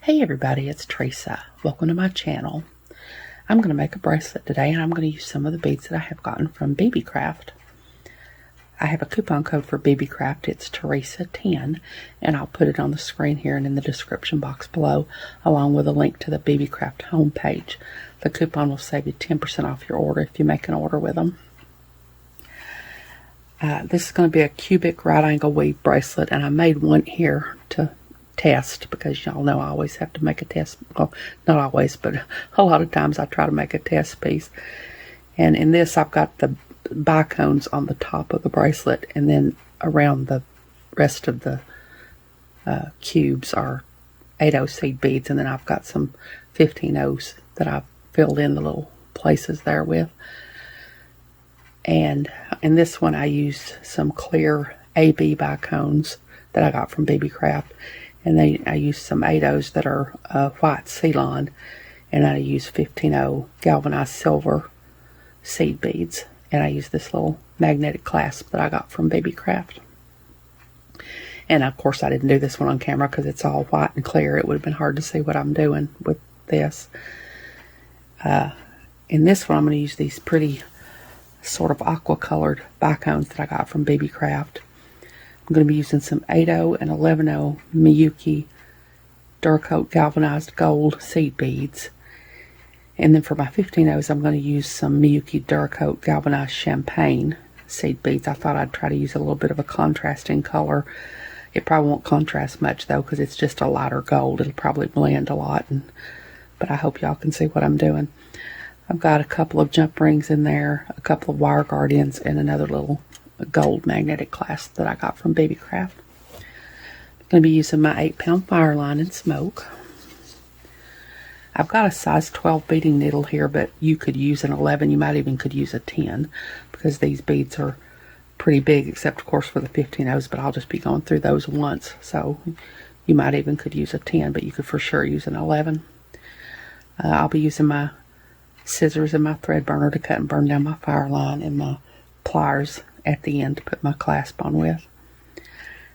Hey everybody, it's Teresa. Welcome to my channel. I'm going to make a bracelet today, and I'm going to use some of the beads that I have gotten from Beebeecraft. I have a coupon code for Beebeecraft. It's Teresa10, and I'll put it on the screen here and in the description box below, along with a link to the Beebeecraft homepage. The coupon will save you 10% off your order if you make an order with them. This is going to be a cubic right angle weave bracelet, and I made one here to test because y'all know I always have to make a test. Well, not always, but a lot of times I try to make a test piece. And in this, I've got the bicones on the top of the bracelet, and then around the rest of the cubes are 8/0 seed beads, and then I've got some 15/0s that I've filled in the little places there with. And in this one, I used some clear AB bicones that I got from Beebeecraft. And then I used some 8/0s that are white Ceylon, and I used 15/0 galvanized silver seed beads. And I used this little magnetic clasp that I got from Beebeecraft. And of course I didn't do this one on camera because it's all white and clear. It would have been hard to see what I'm doing with this. In this one I'm going to use these pretty sort of aqua colored bicones that I got from Beebeecraft. I'm going to be using some 8/0 and 11/0 Miyuki Duracoat galvanized gold seed beads. And then for my 15/0s, I'm going to use some Miyuki Duracoat galvanized champagne seed beads. I thought I'd try to use a little bit of a contrasting color. It probably won't contrast much though, because it's just a lighter gold. It'll probably blend a lot, but I hope y'all can see what I'm doing. I've got a couple of jump rings in there, a couple of wire guardians, and another little gold magnetic clasp that I got from Beebeecraft. I'm going to be using my 8-pound fire line and smoke. I've got a size 12 beading needle here, but you could use an 11. You might even could use a 10 because these beads are pretty big, except of course for the 15/0s, but I'll just be going through those once. So you might even could use a 10, but you could for sure use an 11. I'll be using my scissors and my thread burner to cut and burn down my fire line, and my pliers at the end to put my clasp on with.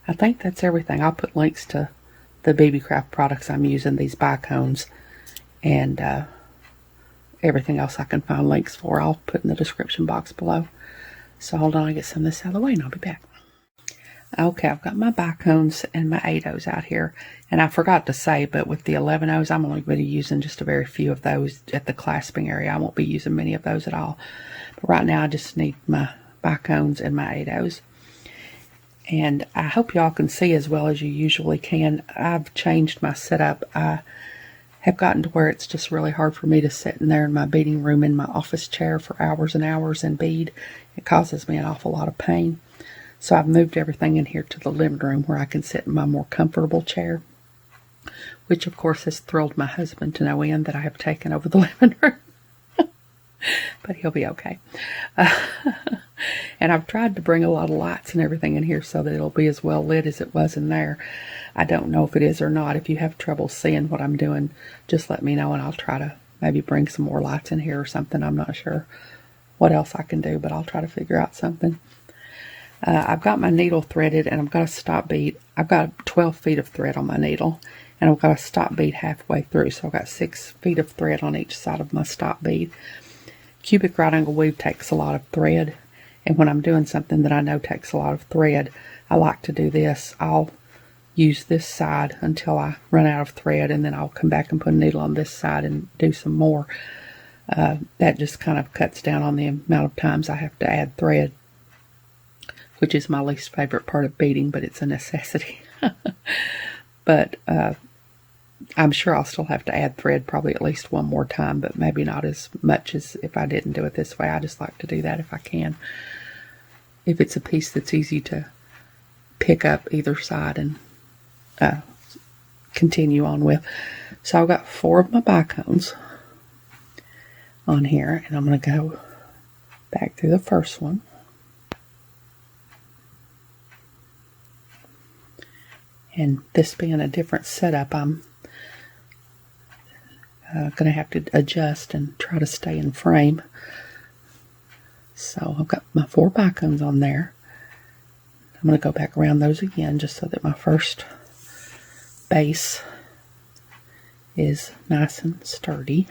I think that's everything. I'll put links to the Beebeecraft products I'm using, these bicones, and everything else I can find links for. I'll put in the description box below. So hold on, I'll get some of this out of the way and I'll be back. Okay, I've got my bicones and my 8/0s out here, and I forgot to say, but with the 11/0s, I'm only going to be using just a very few of those at the clasping area. I won't be using many of those at all. But right now I just need my bicones and my 8/0s. And I hope y'all can see as well as you usually can. I've changed my setup. I have gotten to where it's just really hard for me to sit in there in my beading room in my office chair for hours and hours and bead. It causes me an awful lot of pain. So I've moved everything in here to the living room where I can sit in my more comfortable chair, which of course has thrilled my husband to no end that I have taken over the living room. But he'll be okay. And I've tried to bring a lot of lights and everything in here so that it'll be as well lit as it was in there. I don't know if it is or not. If you have trouble seeing what I'm doing, just let me know and I'll try to maybe bring some more lights in here or something. I'm not sure what else I can do, but I'll try to figure out something. I've got my needle threaded, and I've got a stop bead. I've got 12 feet of thread on my needle, and I've got a stop bead halfway through, so I've got 6 feet of thread on each side of my stop bead. Cubic right angle weave takes a lot of thread, and when I'm doing something that I know takes a lot of thread, I like to do this. I'll use this side until I run out of thread, and then I'll come back and put a needle on this side and do some more. That just kind of cuts down on the amount of times I have to add thread, which is my least favorite part of beading, but it's a necessity. But I'm sure I'll still have to add thread probably at least one more time, but maybe not as much as if I didn't do it this way. I just like to do that if I can. If it's a piece that's easy to pick up either side and continue on with. So I've got 4 of my bicones on here, and I'm going to go back through the first one. And this being a different setup, I'm going to have to adjust and try to stay in frame. So I've got my 4 bicones on there. I'm going to go back around those again just so that my first base is nice and sturdy.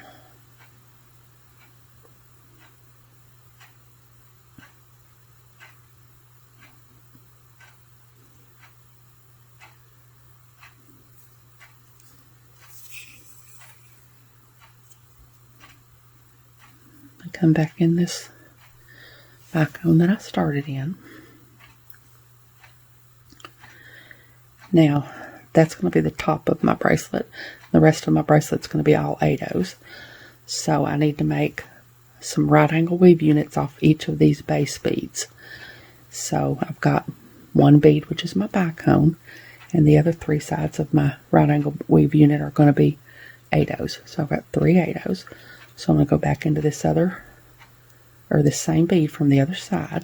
I come back in this bicone that I started in. Now, that's going to be the top of my bracelet. The rest of my bracelet's going to be all 8/0s. So I need to make some right angle weave units off each of these base beads. So I've got one bead, which is my bicone, and the other 3 sides of my right angle weave unit are going to be 8/0s. So I've got 3 8/0s. So I'm going to go back into this this same bead from the other side.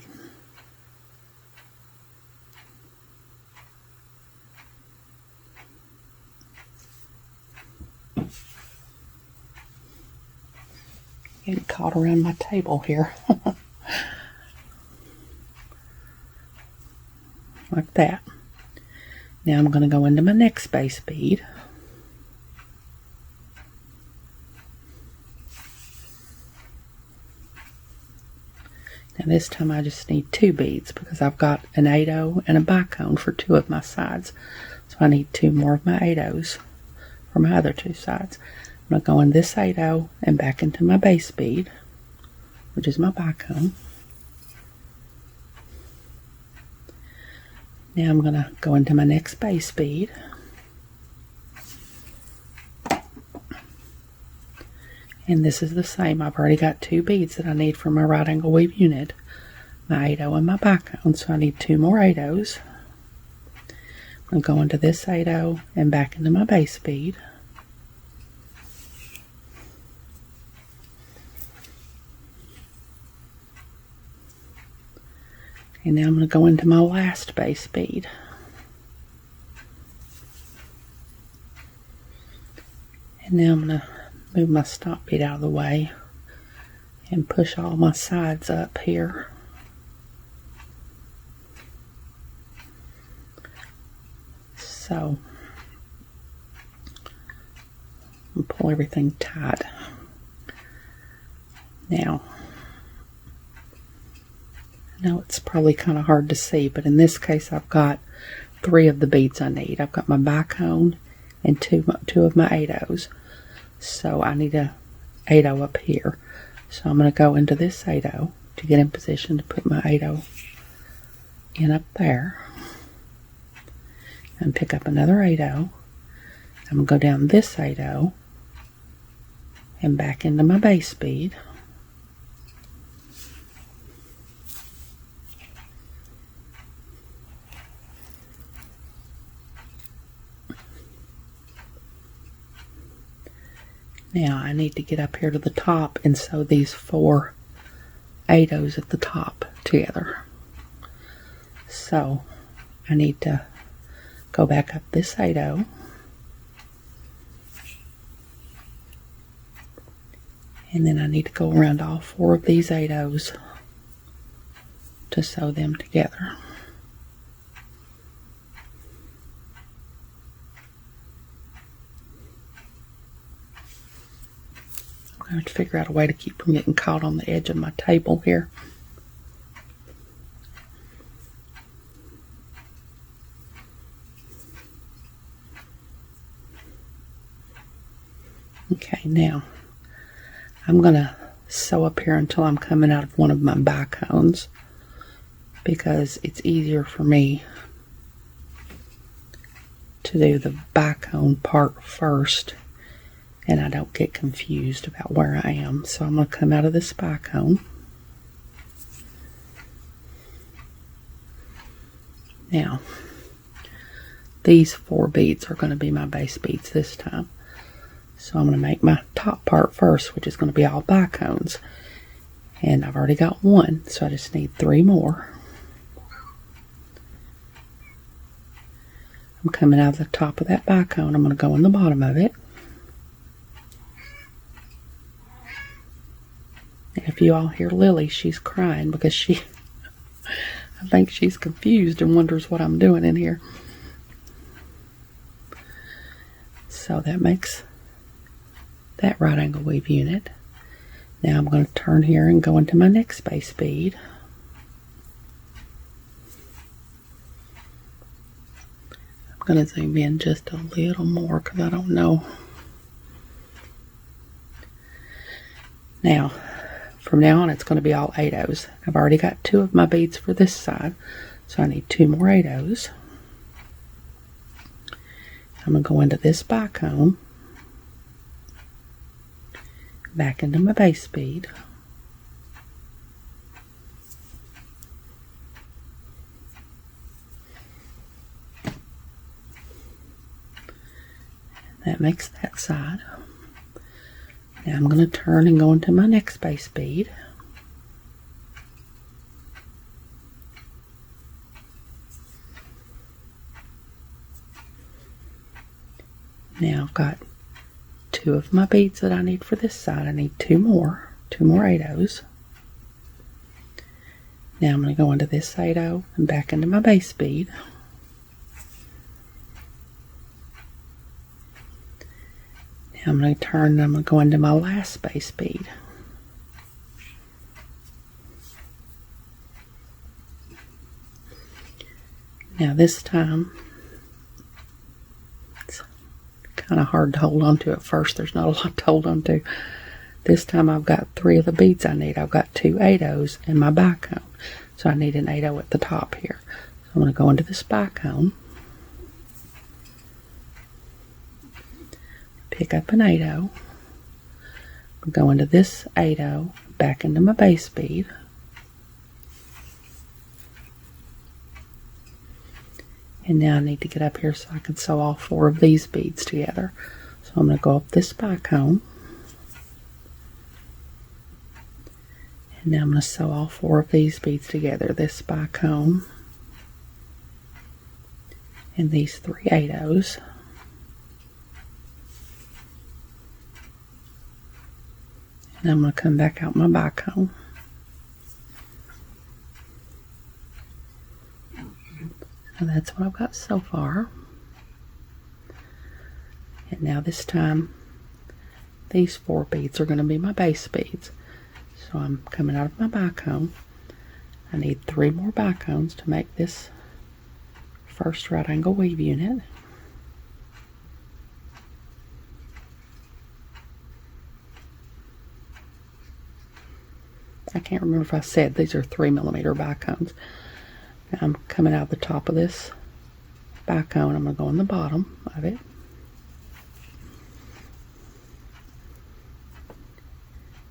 Getting caught around my table here. Like that. Now I'm going to go into my next base bead. Now this time I just need 2 beads because I've got an 8/0 and a bicone for 2 of my sides. So I need 2 more of my 8/0s for my other 2 sides. I'm going to go in this 8/0 and back into my base bead, which is my bicone. Now I'm going to go into my next base bead. And this is the same. I've already got 2 beads that I need for my right angle weave unit, my 8/0 and my bicone. So I need 2 more 8/0s. I'm going to go into this 8/0 and back into my base bead. And now I'm going to go into my last base bead. And now I'm going to move my stop bead out of the way and push all my sides up here. So I'll pull everything tight. Now, I know it's probably kind of hard to see, but in this case I've got 3 of the beads I need. I've got my bicone and two of my 8/0s. So I need a 8/0 up here. So I'm going to go into this 8/0 to get in position to put my 8/0 in up there. And pick up another 8/0. I'm going to go down this 8/0 and back into my base bead. Now I need to get up here to the top and sew these 4 8/0s at the top together. So I need to go back up this 8/0 and then I need to go around all 4 of these 8/0s to sew them together. I have to figure out a way to keep from getting caught on the edge of my table here. Okay, now I'm going to sew up here until I'm coming out of one of my bicones because it's easier for me to do the bicone part first and I don't get confused about where I am. So I'm going to come out of this bicone. Now, these 4 beads are going to be my base beads this time. So I'm going to make my top part first, which is going to be all bicones. And I've already got 1, so I just need 3 more. I'm coming out of the top of that bicone. I'm going to go in the bottom of it. And if you all hear Lily, she's crying because I think she's confused and wonders what I'm doing in here. So that makes that right angle weave unit. Now I'm going to turn here and go into my next space bead. I'm going to zoom in just a little more because I don't know. Now, from now on it's going to be all 8/0s. I've already got 2 of my beads for this side, so I need 2 more 8/0s. I'm going to go into this bicone, back into my base bead, that makes that side. Now I'm going to turn and go into my next base bead. Now I've got 2 of my beads that I need for this side. I need 2 more 8/0s. Now I'm going to go into this 8/0 and back into my base bead. Now I'm going to turn and I'm going to go into my last base bead. Now this time, it's kind of hard to hold on to at first. There's not a lot to hold on to. This time I've got 3 of the beads I need. I've got 2 8/0s in my bicone. So I need an 8/0 at the top here. So I'm going to go into this bicone, pick up an 8/0, go into this 8/0, back into my base bead, and now I need to get up here so I can sew all 4 of these beads together. So I'm going to go up this bicone, and now I'm going to sew all 4 of these beads together, this bicone and these 3 8/0s. And I'm going to come back out my bicone. And that's what I've got so far. And now this time, these 4 beads are going to be my base beads. So I'm coming out of my bicone. I need 3 more bicones to make this first right angle weave unit. I can't remember if I said these are 3mm bicones. Now I'm coming out the top of this bicone. I'm going to go on the bottom of it.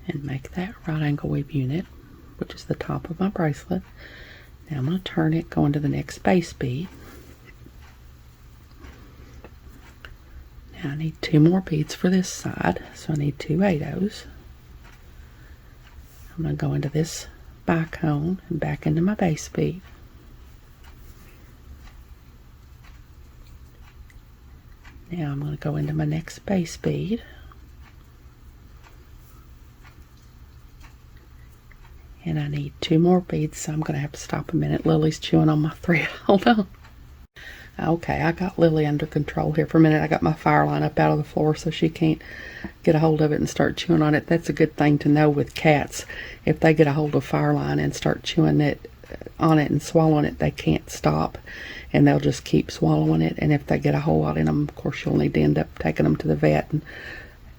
And make that right angle weave unit, which is the top of my bracelet. Now I'm going to turn it, go into the next base bead. Now I need 2 more beads for this side, so I need 2 8/0s. I'm going to go into this bicone and back into my base bead. Now I'm going to go into my next base bead. And I need 2 more beads, so I'm going to have to stop a minute. Lily's chewing on my thread. Hold on. Okay, I got Lily under control here for a minute. I got my fire line up out of the floor so she can't get a hold of it and start chewing on it. That's a good thing to know with cats. If they get a hold of fire line and start chewing on it and swallowing it, they can't stop, and they'll just keep swallowing it. And if they get a whole lot in them, of course, you'll need to end up taking them to the vet and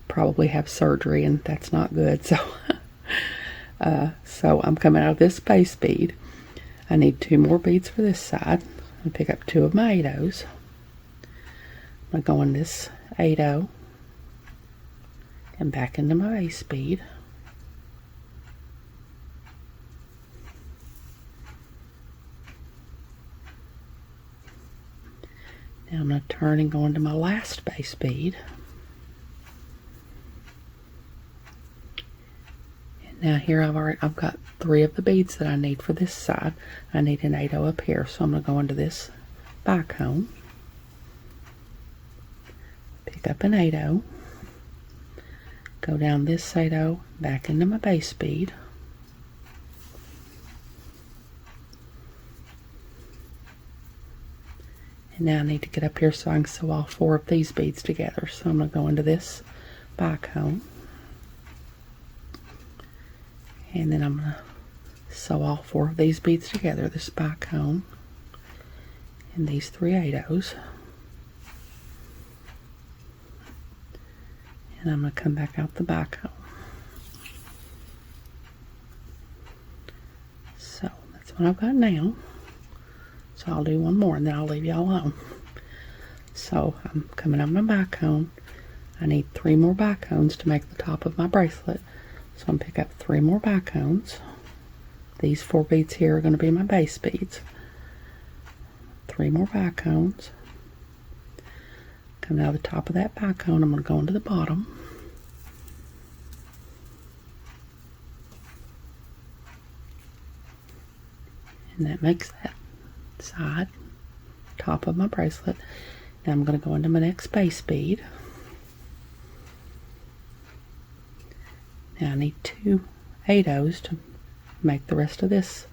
probably have surgery, and that's not good. So, so I'm coming out of this base bead. I need 2 more beads for this side. I'm going to pick up 2 of my 8/0s. I'm going to go in this 8/0 and back into my base bead. Now I'm going to turn and go into my last base bead. Now here I've got 3 of the beads that I need for this side. I need an 8/0 up here, so I'm going to go into this bicone, pick up an 8/0, go down this 8/0, back into my base bead, and now I need to get up here so I can sew all 4 of these beads together. So I'm going to go into this bicone. And then I'm going to sew all 4 of these beads together, this bicone and these 3 8/0s. And I'm going to come back out the bicone. So that's what I've got now. So I'll do one more and then I'll leave y'all alone. So I'm coming out my bicone. I need 3 more bicones to make the top of my bracelet. So I'm going to pick up 3 more bicones. These 4 beads here are going to be my base beads. 3 more bicones. Coming out of the top of that bicone, I'm going to go into the bottom. And that makes that side, top of my bracelet. Now I'm going to go into my next base bead. Now I need 2 8/0s to make the rest of this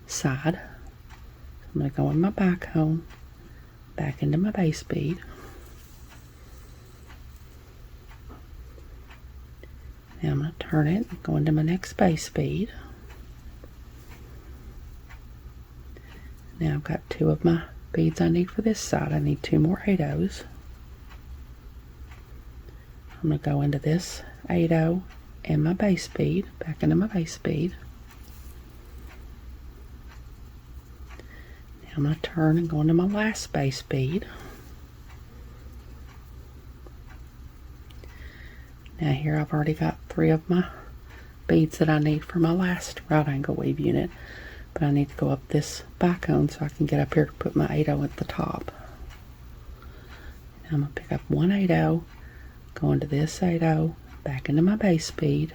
side. So I'm going to go in my bicone, back into my base bead. Now I'm going to turn it and go into my next base bead. Now I've got 2 of my beads I need for this side. I need 2 more 8/0s. I'm going to go into this 8/0 and my base bead, back into my base bead. Now I'm going to turn and go into my last base bead. Now here I've already got 3 of my beads that I need for my last right angle weave unit. But I need to go up this bicone so I can get up here to put my 8/0 at the top. Now I'm going to pick up 1 8/0, go into this 8/0, back into my base bead.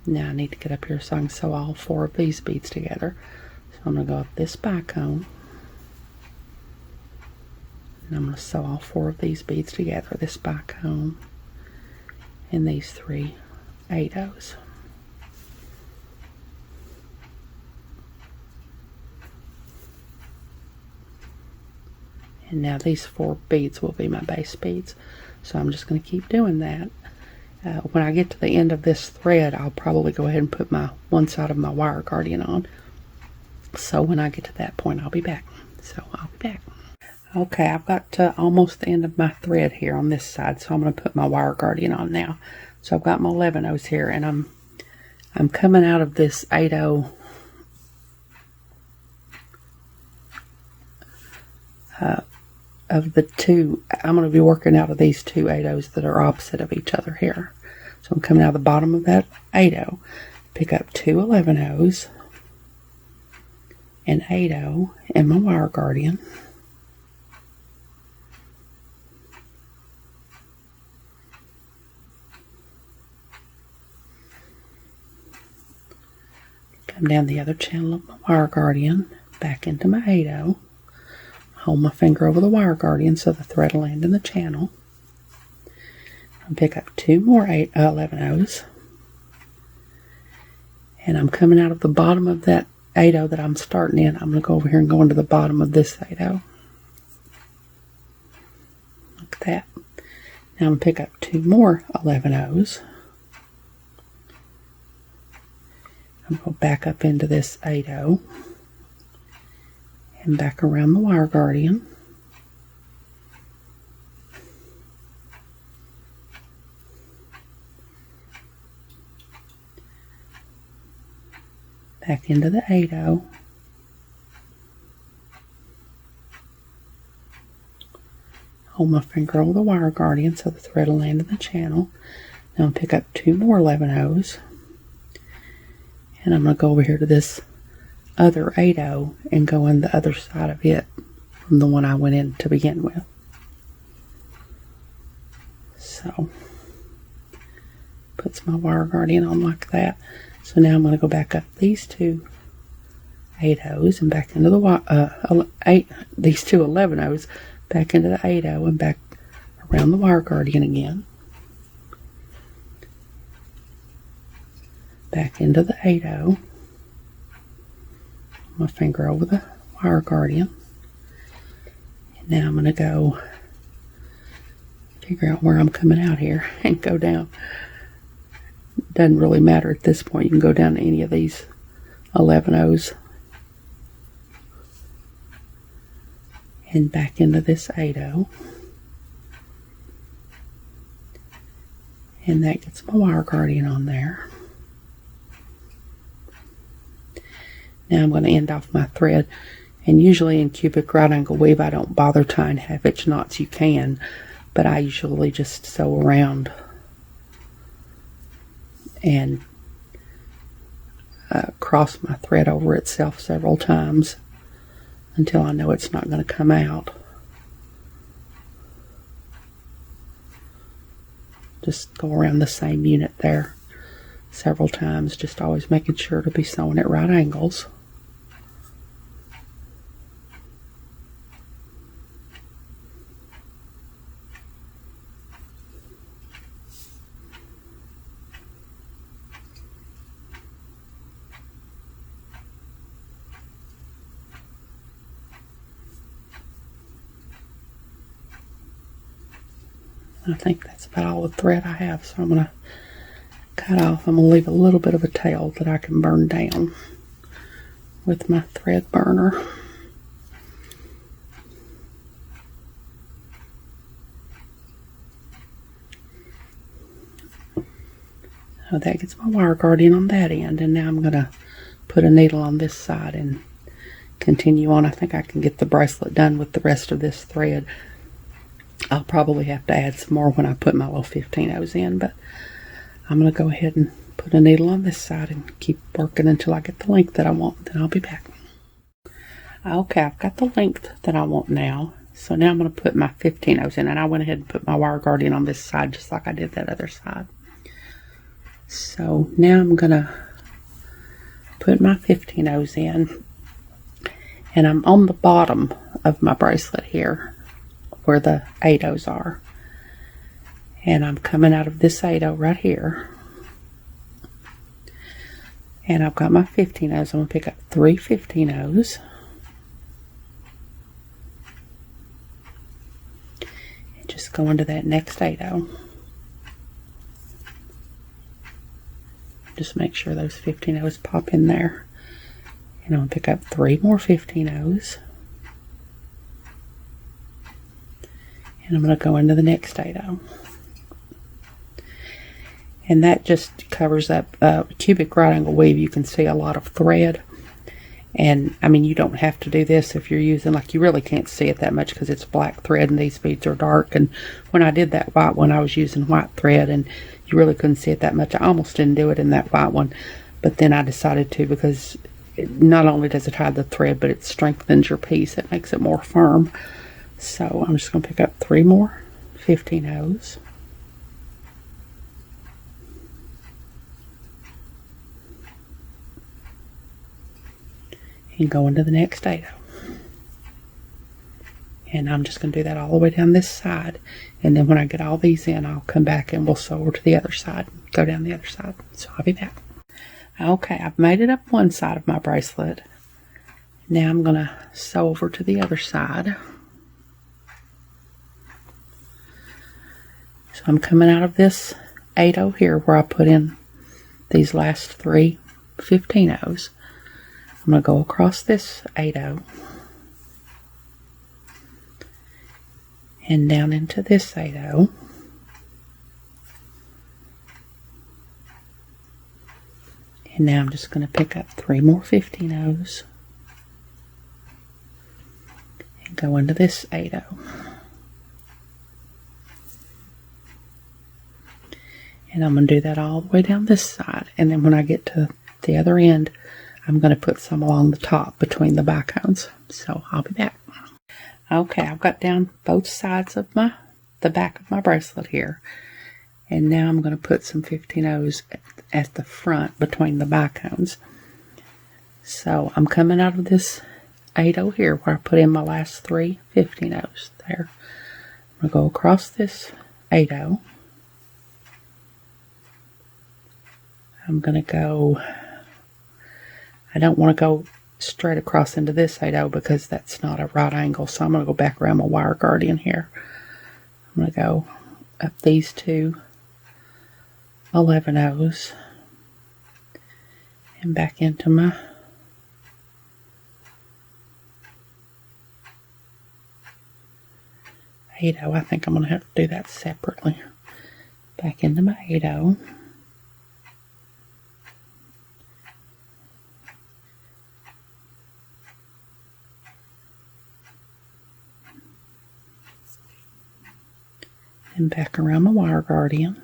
Now I need to get up here so I can sew all 4 of these beads together. So I'm going to go up this bicone. And I'm going to sew all 4 of these beads together, this bicone and these 3 8/0s. And now these 4 beads will be my base beads. So I'm just going to keep doing that. When I get to the end of this thread, I'll probably go ahead and put my one side of my wire guardian on. So when I get to that point, I'll be back. So I'll be back. Okay, I've got to almost the end of my thread here on this side. So I'm going to put my wire guardian on now. So I've got my 11/0s here, and I'm coming out of this 8/0 of the 2. I'm going to be working out of these 2 8/0s that are opposite of each other here. So I'm coming out of the bottom of that 8/0, pick up 2 11/0s, an 8/0, and my wire guardian. Come down the other channel of my wire guardian, back into my 8/0. Hold my finger over the wire guardian so the thread will land in the channel. I'll pick up 2 more 11/0s. And I'm coming out of the bottom of that 8/0 that I'm starting in. I'm going to go over here and go into the bottom of this 8/0. Look at that. Now I'm going to pick up 2 more 11/0s. I'm going to go back up into this 8/0. And back around the wire guardian. Back into the 8/0. Hold my finger over the wire guardian so the thread will land in the channel. Now I'll pick up 2 more 11/0s. And I'm going to go over here to this other 8/0 and go in the other side of it from the one I went in to begin with. So puts my wire guardian on like that. So now I'm going to go back up these 2 8/0s and back into the these 2 11/0s back into the 8/0 and back around the wire guardian again. Back into the 8/0. My finger over the wire guardian. And now I'm going to go figure out where I'm coming out here and go down. Doesn't really matter at this point. You can go down to any of these 11/0s and back into this 8/0, and that gets my wire guardian on there. Now I'm going to end off my thread, and usually in cubic right angle weave I don't bother tying 1/2 inch knots. You can, but I usually just sew around and cross my thread over itself several times until I know it's not going to come out. Just go around the same unit there several times, just always making sure to be sewing at right angles. I think that's about all the thread I have, so I'm going to cut off. I'm going to leave a little bit of a tail that I can burn down with my thread burner. So that gets my wire guardian on that end, and now I'm going to put a needle on this side and continue on. I think I can get the bracelet done with the rest of this thread. I'll probably have to add some more when I put my little 15/0s in, but I'm going to go ahead and put a needle on this side and keep working until I get the length that I want. Then I'll be back. Okay, I've got the length that I want now. So now I'm going to put my 15/0s in, and I went ahead and put my wire guardian on this side just like I did that other side. So now I'm going to put my 15/0s in, and I'm on the bottom of my bracelet here where the 8/0s are, and I'm coming out of this 8/0 right here, and I've got my 15/0s. I'm going to pick up 3 15/0s and just go into that next 8/0. Just make sure those 15/0s pop in there, and I'm going to pick up 3 more 15/0s. And I'm going to go into the next 8/0. And that just covers up cubic right angle weave. You can see a lot of thread. And I mean, you don't have to do this if you're using, like, you really can't see it that much because it's black thread and these beads are dark. And when I did that white one, I was using white thread and you really couldn't see it that much. I almost didn't do it in that white one, but then I decided to, because not only does it hide the thread, but it strengthens your piece. It makes it more firm. So I'm just going to pick up 3 more 15/0s. And go into the next 8/0. And I'm just going to do that all the way down this side. And then when I get all these in, I'll come back and we'll sew over to the other side. Go down the other side. So I'll be back. Okay, I've made it up one side of my bracelet. Now I'm going to sew over to the other side. So I'm coming out of this 8/0 here where I put in these last 3 15/0s. I'm going to go across this 8/0 and down into this 8/0. And now I'm just going to pick up 3 more 15/0s and go into this 8/0. And I'm going to do that all the way down this side. And then when I get to the other end, I'm going to put some along the top between the backhounds. So I'll be back. Okay, I've got down both sides of the back of my bracelet here. And now I'm going to put some 15/0s at the front between the backhounds. So I'm coming out of this 8/0 here where I put in my last 3 15/0s there. I'm going to go across this 8/0. I'm going to go, I don't want to go straight across into this 8/0 because that's not a right angle, so I'm going to go back around my wire guardian here. I'm going to go up these two 11-ohs and back into my eight-oh. I think I'm going to have to do that separately. Back into my 8-oh. And back around my wire guardian.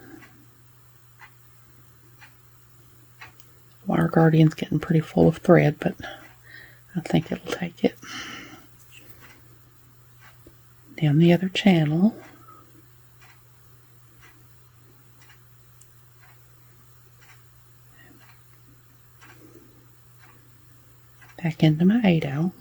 Wire guardian's getting pretty full of thread, but I think it'll take it. Down the other channel. Back into my 8-oh.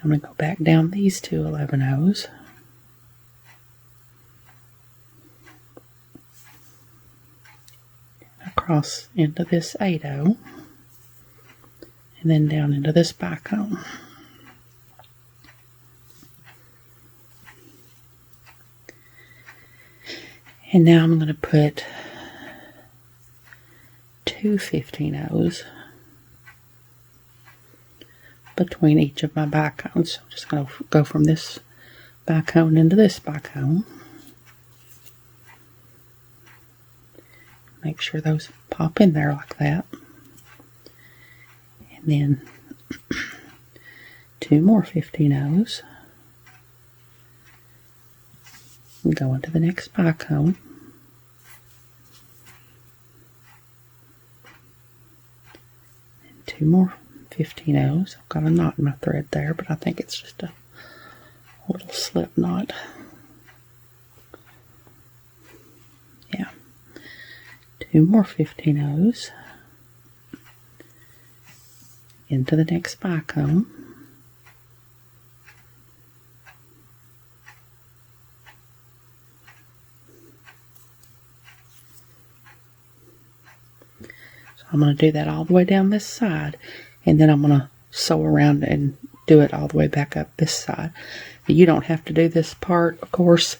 I'm going to go back down these two 11-ohs. Across into this 8-oh. And then down into this bicone. And now I'm going to put two 15-ohs between each of my bicones. So I'm just going to go from this bicone into this bicone. Make sure those pop in there like that. And then two more 15-ohs. And go into the next bicone. And two more 15-ohs. I've got a knot in my thread there, but I think it's just a little slip knot. Yeah. Two more 15-ohs into the next bicone. So I'm going to do that all the way down this side, and then I'm going to sew around and do it all the way back up this side. You don't have to do this part, of course.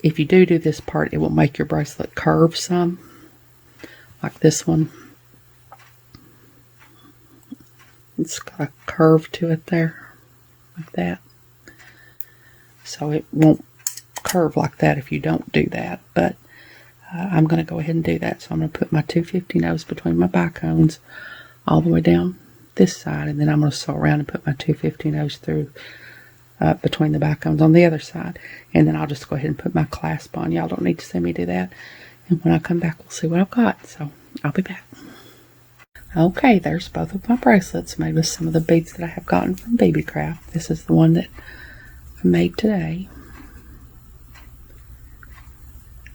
If you do this part, it will make your bracelet curve some, like this one. It's got a curve to it there, like that. So it won't curve like that if you don't do that, but I'm going to go ahead and do that. So I'm going to put my two 15-ohs between my bicones all the way down this side, and then I'm going to sew around and put my two 15-ohs through between the bicones on the other side, and then I'll just go ahead and put my clasp on. Y'all don't need to see me do that, and when I come back we'll see what I've got. So I'll be back. Okay, there's both of my bracelets made with some of the beads that I have gotten from Beebeecraft. This is the one that I made today.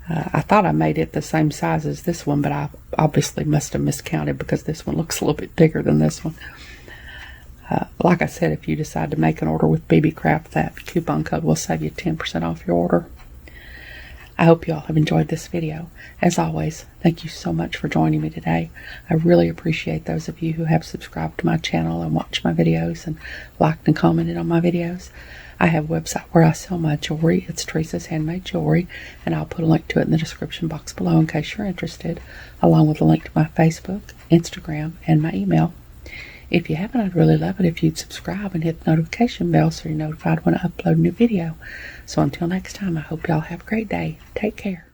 I thought I made it the same size as this one, but I obviously must have miscounted because this one looks a little bit bigger than this one. Like I said, if you decide to make an order with Beebeecraft, that coupon code will save you 10% off your order. I hope you all have enjoyed this video. As always, thank you so much for joining me today. I really appreciate those of you who have subscribed to my channel and watched my videos and liked and commented on my videos. I have a website where I sell my jewelry. It's Teresa's Handmade Jewelry, and I'll put a link to it in the description box below in case you're interested, along with a link to my Facebook, Instagram, and my email. If you haven't, I'd really love it if you'd subscribe and hit the notification bell so you're notified when I upload a new video. So until next time, I hope y'all have a great day. Take care.